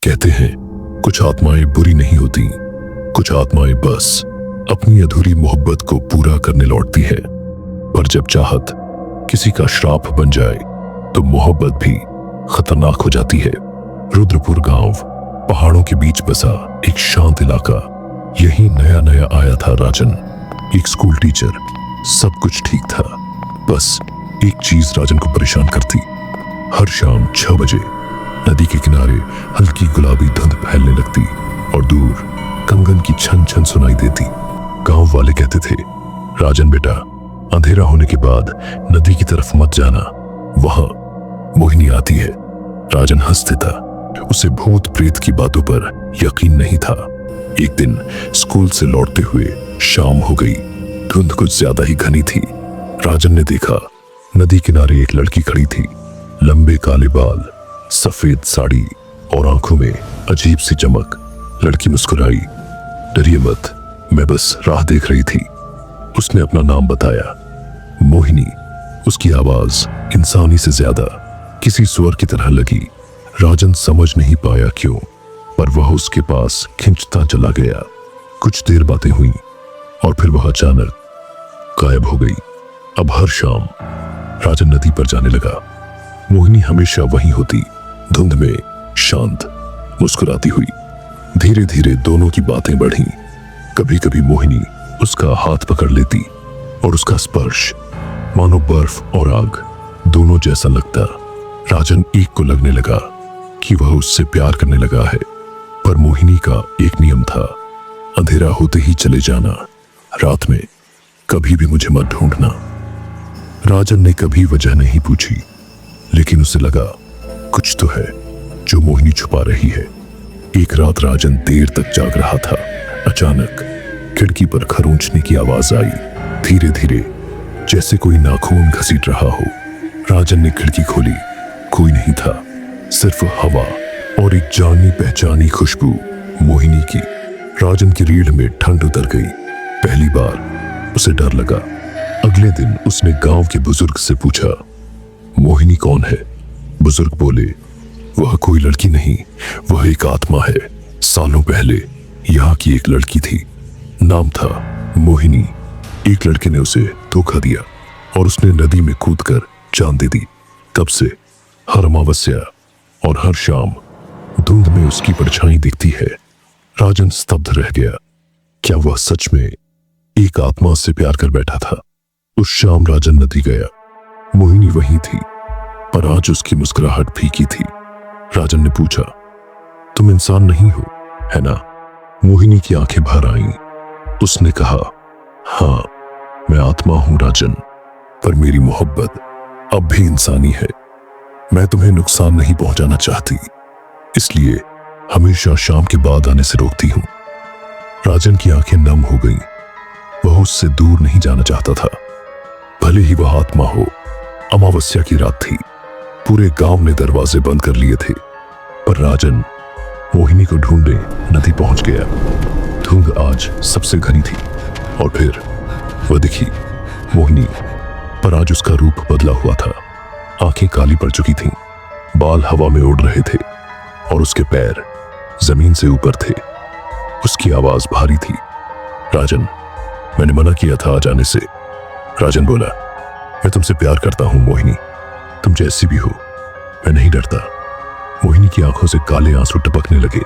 कहते हैं कुछ आत्माएं बुरी नहीं होती, कुछ आत्माएं बस अपनी अधूरी मोहब्बत को पूरा करने लौटती है। पर जब चाहत किसी का श्राप बन जाए तो मोहब्बत भी खतरनाक हो जाती है। रुद्रपुर गांव पहाड़ों के बीच बसा एक शांत इलाका। यही नया नया आया था राजन, एक स्कूल टीचर। सब कुछ ठीक था, बस एक चीज राजन को परेशान करती। हर शाम 6 बजे नदी के किनारे हल्की गुलाबी धुंध फैलने लगती और दूर कंगन की छन छन सुनाई देती। गांव वाले कहते थे, राजन बेटा, अंधेरा होने के बाद नदी की तरफ मत जाना, वहां मोहिनी आती है। राजन हंसते था, उसे भूत प्रेत की बातों पर यकीन नहीं था। एक दिन स्कूल से लौटते हुए शाम हो गई। धुंध कुछ ज्यादा ही घनी थी। राजन ने देखा नदी किनारे एक लड़की खड़ी थी। लंबे काले बाल, सफेद साड़ी और आंखों में अजीब सी चमक। लड़की मुस्कुराई, डरिए मत, मैं बस राह देख रही थी। उसने अपना नाम बताया, मोहिनी। उसकी आवाज इंसानी से ज्यादा किसी स्वर की तरह लगी। राजन समझ नहीं पाया क्यों, पर वह उसके पास खिंचता चला गया। कुछ देर बातें हुई और फिर वह अचानक गायब हो गई। अब हर शाम राजन नदी पर जाने लगा। मोहिनी हमेशा वहीं होती, धुंध में, शांत, मुस्कुराती हुई। धीरे धीरे दोनों की बातें बढ़ी। कभी कभी मोहिनी उसका हाथ पकड़ लेती और उसका स्पर्श मानो बर्फ और आग दोनों जैसा लगता। राजन एक को लगने लगा कि वह उससे प्यार करने लगा है। पर मोहिनी का एक नियम था, अंधेरा होते ही चले जाना। रात में कभी भी मुझे मत ढूंढना। राजन ने कभी वजह नहीं पूछी, लेकिन उसे लगा कुछ तो है जो मोहिनी छुपा रही है। एक रात राजन देर तक जाग रहा था। अचानक खिड़की पर खरोंचने की आवाज आई, धीरे धीरे, जैसे कोई नाखून घसीट रहा हो। राजन ने खिड़की खोली, कोई नहीं था, सिर्फ हवा और एक जानी पहचानी खुशबू मोहिनी की। राजन की रीढ़ में ठंड उतर गई। पहली बार उसे डर लगा। अगले दिन उसने गांव के बुजुर्ग से पूछा, मोहिनी कौन है? बुजुर्ग बोले, वह कोई लड़की नहीं, वह एक आत्मा है। सालों पहले यहाँ की एक लड़की थी, नाम था मोहिनी। एक लड़के ने उसे धोखा दिया और उसने नदी में कूदकर जान दे दी। तब से हर अमावस्या और हर शाम धुंध में उसकी परछाई दिखती है। राजन स्तब्ध रह गया। क्या वह सच में एक आत्मा से प्यार कर बैठा था? उस शाम राजन नदी गया। मोहिनी वहीं थी, पर आज उसकी मुस्कुराहट फीकी थी। राजन ने पूछा, तुम इंसान नहीं हो, है ना? मोहिनी की आंखें भर आईं। उसने कहा, हाँ, मैं आत्मा हूं राजन, पर मेरी मोहब्बत अब भी इंसानी है। मैं तुम्हें नुकसान नहीं पहुंचाना चाहती, इसलिए हमेशा शाम के बाद आने से रोकती हूं। राजन की आंखें नम हो गईं। वह उससे दूर नहीं जाना चाहता था, भले ही वह आत्मा हो। अमावस्या की रात थी। पूरे गांव ने दरवाजे बंद कर लिए थे, पर राजन मोहिनी को ढूंढने नदी पहुंच गया। धुंध आज सबसे घनी थी और फिर वह दिखी, मोहिनी। पर आज उसका रूप बदला हुआ था। आंखें काली पड़ चुकी थीं, बाल हवा में उड़ रहे थे और उसके पैर जमीन से ऊपर थे। उसकी आवाज भारी थी, राजन, मैंने मना किया था आ जाने से। राजन बोला, मैं तुमसे प्यार करता हूं मोहिनी, तुम जैसी भी हो, मैं नहीं डरता। मोहिनी की आंखों से काले आंसू टपकने लगे।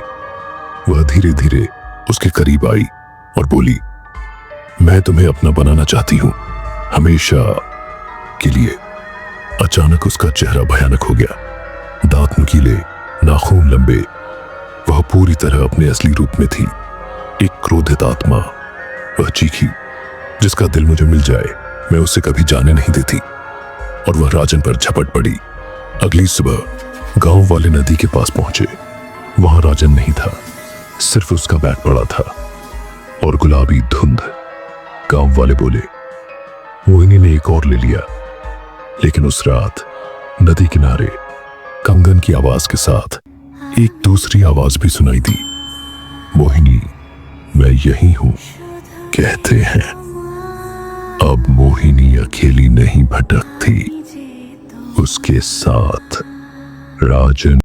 वह धीरे धीरे उसके करीब आई और बोली, मैं तुम्हें अपना बनाना चाहती हूं, हमेशा के लिए। अचानक उसका चेहरा भयानक हो गया, दांत नुकीले, नाखून लंबे। वह पूरी तरह अपने असली रूप में थी, एक क्रोधित आत्मा। वह चीखी, जिसका दिल मुझे मिल जाए मैं उसे कभी जाने नहीं देती। और वह राजन पर झपट पड़ी। अगली सुबह गांव वाले नदी के पास पहुंचे। वहां राजन नहीं था, सिर्फ उसका बैग पड़ा था और गुलाबी धुंध। गांव वाले बोले, मोहिनी ने एक और ले लिया। लेकिन उस रात नदी किनारे कंगन की आवाज के साथ एक दूसरी आवाज भी सुनाई दी, मोहिनी, मैं यही हूं। कहते हैं अब मोहिनी अकेली नहीं भटकती, उसके साथ राजन